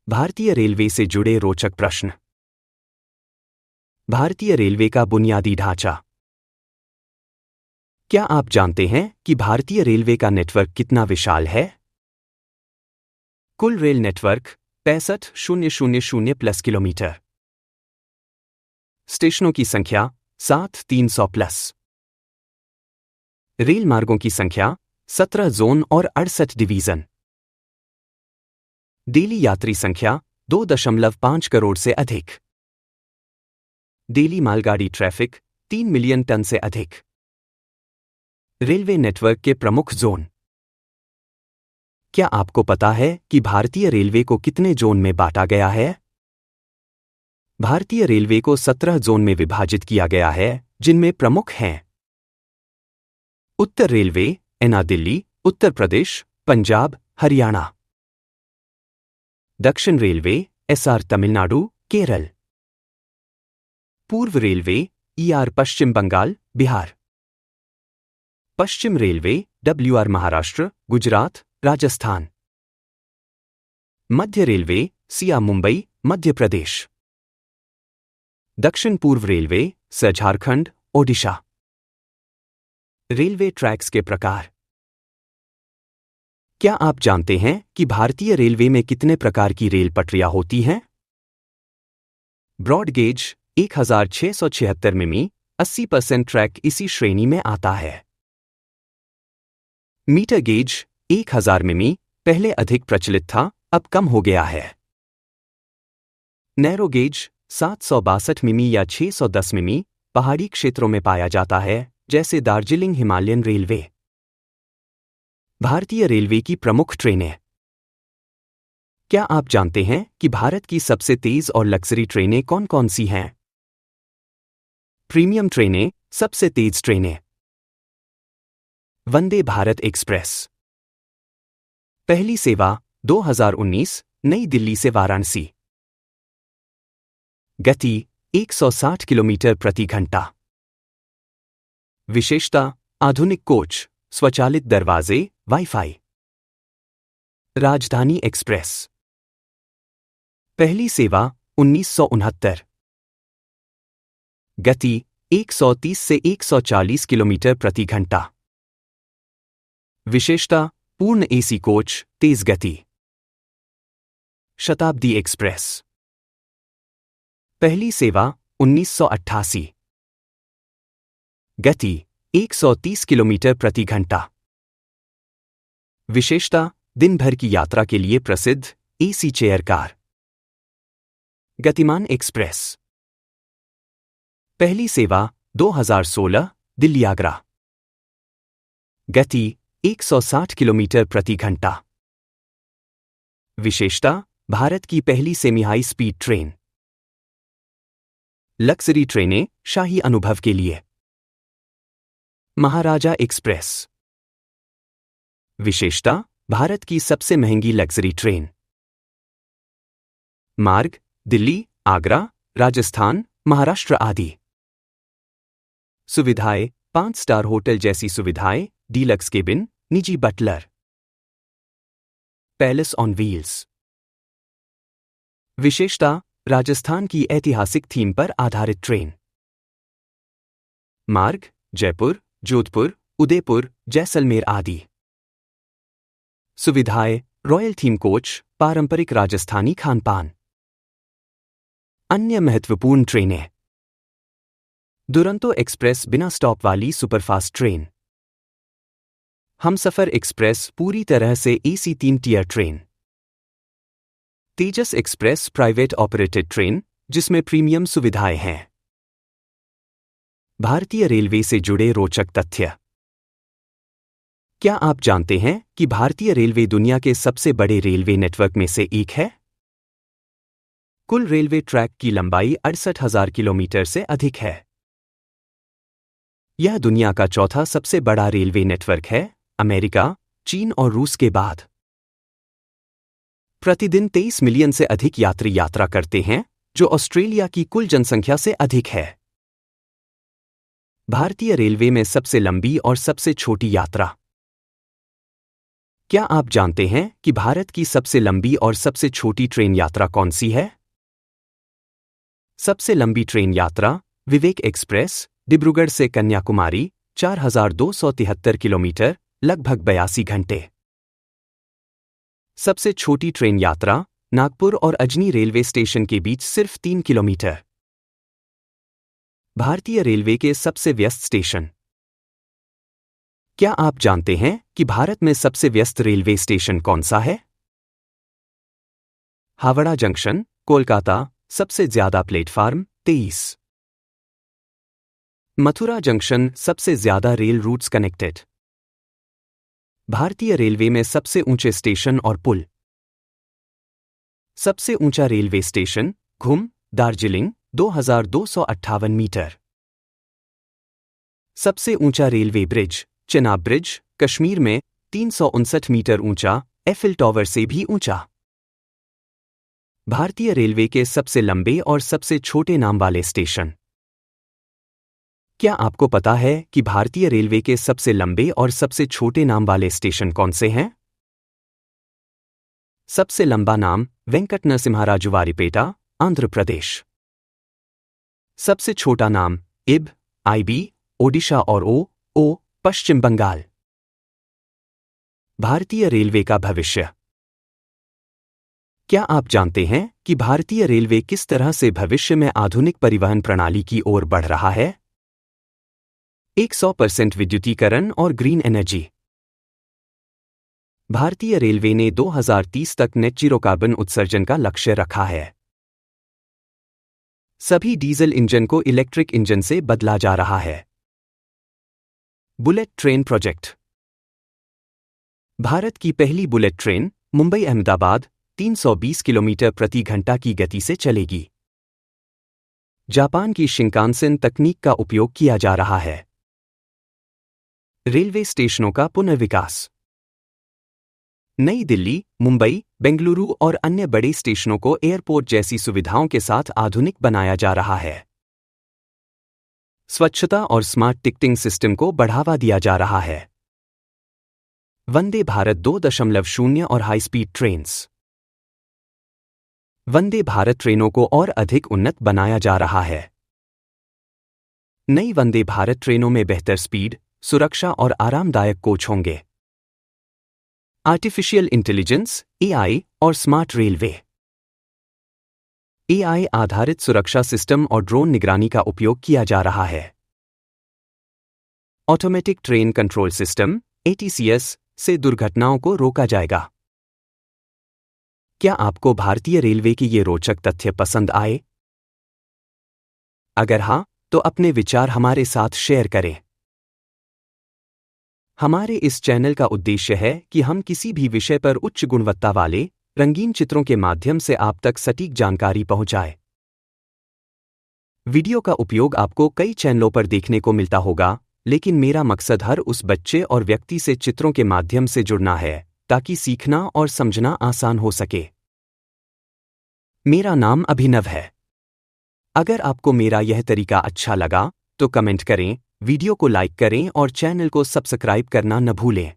भारतीय रेलवे से जुड़े रोचक प्रश्न। भारतीय रेलवे का बुनियादी ढांचा। क्या आप जानते हैं कि भारतीय रेलवे का नेटवर्क कितना विशाल है? कुल रेल नेटवर्क 65,000 प्लस किलोमीटर। स्टेशनों की संख्या 7,300 प्लस। रेल मार्गों की संख्या 17 जोन और 68 डिवीजन। डेली यात्री संख्या 2.5 करोड़ से अधिक। डेली मालगाड़ी ट्रैफिक 3 मिलियन टन से अधिक। रेलवे नेटवर्क के प्रमुख जोन। क्या आपको पता है कि भारतीय रेलवे को कितने जोन में बांटा गया है? भारतीय रेलवे को 17 जोन में विभाजित किया गया है, जिनमें प्रमुख हैं उत्तर रेलवे, एनआ दिल्ली, उत्तर प्रदेश, पंजाब, हरियाणा। दक्षिण रेलवे, एसआर तमिलनाडु, केरल। पूर्व रेलवे, ईआर पश्चिम बंगाल, बिहार। पश्चिम रेलवे, डब्ल्यूआर महाराष्ट्र, गुजरात, राजस्थान। मध्य रेलवे, सीआ मुंबई, मध्य प्रदेश। दक्षिण पूर्व रेलवे, स झारखंड, ओडिशा। रेलवे ट्रैक्स के प्रकार। क्या आप जानते हैं कि भारतीय रेलवे में कितने प्रकार की रेल पटरियां होती हैं? ब्रॉड गेज 1676 मिमी, 80% ट्रैक इसी श्रेणी में आता है। मीटर गेज 1000 मिमी, पहले अधिक प्रचलित था, अब कम हो गया है। नैरो गेज 762 मिमी या 610 मिमी, पहाड़ी क्षेत्रों में पाया जाता है, जैसे दार्जिलिंग हिमालयन रेलवे। भारतीय रेलवे की प्रमुख ट्रेनें। क्या आप जानते हैं कि भारत की सबसे तेज और लग्जरी ट्रेनें कौन कौन सी हैं? प्रीमियम ट्रेनें, सबसे तेज ट्रेनें। वंदे भारत एक्सप्रेस। पहली सेवा 2019, नई दिल्ली से वाराणसी। गति 160 किलोमीटर प्रति घंटा। विशेषता, आधुनिक कोच, स्वचालित दरवाजे, वाईफाई। राजधानी एक्सप्रेस। पहली सेवा 1969। गति 130 से 140 किलोमीटर प्रति घंटा। विशेषता, पूर्ण एसी कोच, तेज गति। शताब्दी एक्सप्रेस। पहली सेवा 1988। गति 130 किलोमीटर प्रति घंटा। विशेषता, दिन भर की यात्रा के लिए प्रसिद्ध एसी चेयर कार। गतिमान एक्सप्रेस। पहली सेवा 2016, दिल्ली आगरा। गति 160 किलोमीटर प्रति घंटा। विशेषता, भारत की पहली semi high speed train. Luxury ट्रेनें, शाही अनुभव के लिए। महाराजा एक्सप्रेस। विशेषता, भारत की सबसे महंगी लग्जरी ट्रेन। मार्ग, दिल्ली, आगरा, राजस्थान, महाराष्ट्र आदि। सुविधाएं, 5 स्टार होटल जैसी सुविधाएं, डीलक्स केबिन, निजी बटलर। Palace on wheels. विशेषता, राजस्थान की ऐतिहासिक थीम पर आधारित ट्रेन। मार्ग, जयपुर, जोधपुर, उदयपुर, जैसलमेर आदि। सुविधाएं, रॉयल थीम कोच, पारंपरिक राजस्थानी खानपान। अन्य महत्वपूर्ण ट्रेनें। दुरंतो एक्सप्रेस बिना स्टॉप वाली सुपरफास्ट ट्रेन। हमसफर एक्सप्रेस पूरी तरह से एसी 3 टियर ट्रेन। तेजस एक्सप्रेस प्राइवेट ऑपरेटेड ट्रेन, जिसमें प्रीमियम सुविधाएं हैं। भारतीय रेलवे से जुड़े रोचक तथ्य। क्या आप जानते हैं कि भारतीय रेलवे दुनिया के सबसे बड़े रेलवे नेटवर्क में से एक है? कुल रेलवे ट्रैक की लंबाई 68,000 किलोमीटर से अधिक है। यह दुनिया का चौथा सबसे बड़ा रेलवे नेटवर्क है, अमेरिका, चीन और रूस के बाद। प्रतिदिन 23 मिलियन से अधिक यात्री यात्रा करते हैं, जो ऑस्ट्रेलिया की कुल जनसंख्या से अधिक है। भारतीय रेलवे में सबसे लंबी और सबसे छोटी यात्रा। क्या आप जानते हैं कि भारत की सबसे लंबी और सबसे छोटी ट्रेन यात्रा कौन सी है? सबसे लंबी ट्रेन यात्रा विवेक एक्सप्रेस, डिब्रूगढ़ से कन्याकुमारी, 4273 किलोमीटर, लगभग 82 घंटे। सबसे छोटी ट्रेन यात्रा नागपुर और अजनी रेलवे स्टेशन के बीच सिर्फ 3 किलोमीटर। भारतीय रेलवे के सबसे व्यस्त स्टेशन। क्या आप जानते हैं कि भारत में सबसे व्यस्त रेलवे स्टेशन कौन सा है? हावड़ा जंक्शन, कोलकाता, सबसे ज्यादा प्लेटफार्म 23। मथुरा जंक्शन, सबसे ज्यादा रेल रूट्स कनेक्टेड। भारतीय रेलवे में सबसे ऊंचे स्टेशन और पुल। सबसे ऊंचा रेलवे स्टेशन घुम, दार्जिलिंग, 2258 मीटर। सबसे ऊंचा railway bridge Chenab bridge, Kashmir में, 359 मीटर ऊंचा, एफिल टॉवर से भी ऊंचा। भारतीय रेलवे के सबसे लंबे और सबसे छोटे नाम वाले स्टेशन। क्या आपको पता है कि भारतीय रेलवे के सबसे लंबे और सबसे छोटे नाम वाले स्टेशन कौन से हैं? सबसे लंबा नाम वेंकट नरसिम्हाराजु वारीपेटा, आंध्र प्रदेश। सबसे छोटा नाम इब, आईबी, ओडिशा और ओ, पश्चिम बंगाल। भारतीय रेलवे का भविष्य। क्या आप जानते हैं कि भारतीय रेलवे किस तरह से भविष्य में आधुनिक परिवहन प्रणाली की ओर बढ़ रहा है? 100% विद्युतीकरण और ग्रीन एनर्जी। भारतीय रेलवे ने 2030 तक नेट जीरो कार्बन उत्सर्जन का लक्ष्य रखा है। सभी डीजल इंजन को इलेक्ट्रिक इंजन से बदला जा रहा है। Bullet train project. भारत की पहली bullet train Mumbai Ahmedabad 320 kilometre प्रति घंटा की गति से चलेगी। जापान की शिंकानसेन तकनीक का उपयोग किया जा रहा है। रेलवे स्टेशनों का पुनर्विकास। नई दिल्ली, मुंबई, बेंगलुरु और अन्य बड़े स्टेशनों को एयरपोर्ट जैसी सुविधाओं के साथ आधुनिक बनाया जा रहा है। स्वच्छता और स्मार्ट टिकटिंग सिस्टम को बढ़ावा दिया जा रहा है। वंदे भारत 2.0 और high speed trains. Vande Bharat ट्रेनों को और अधिक उन्नत बनाया जा रहा है। नई वंदे भारत ट्रेनों में बेहतर स्पीड, सुरक्षा और आरामदायक कोच होंगे। आर्टिफिशियल इंटेलिजेंस, एआई और स्मार्ट रेलवे। एआई आधारित सुरक्षा सिस्टम और ड्रोन निगरानी का उपयोग किया जा रहा है। ऑटोमेटिक ट्रेन कंट्रोल सिस्टम, एटीसीएस, से दुर्घटनाओं को रोका जाएगा। क्या आपको भारतीय रेलवे की ये रोचक तथ्य पसंद आए? अगर हां, तो अपने विचार हमारे साथ शेयर करें। हमारे इस चैनल का उद्देश्य है कि हम किसी भी विषय पर उच्च गुणवत्ता वाले रंगीन चित्रों के माध्यम से आप तक सटीक जानकारी पहुंचाए। वीडियो का उपयोग आपको कई चैनलों पर देखने को मिलता होगा, लेकिन मेरा मकसद हर उस बच्चे और व्यक्ति से चित्रों के माध्यम से जुड़ना है ताकि सीखना और समझना आसान हो सके। मेरा नाम अभिनव है। अगर आपको मेरा यह तरीका अच्छा लगा तो कमेंट करें, वीडियो को लाइक करें और चैनल को सब्सक्राइब करना न भूलें।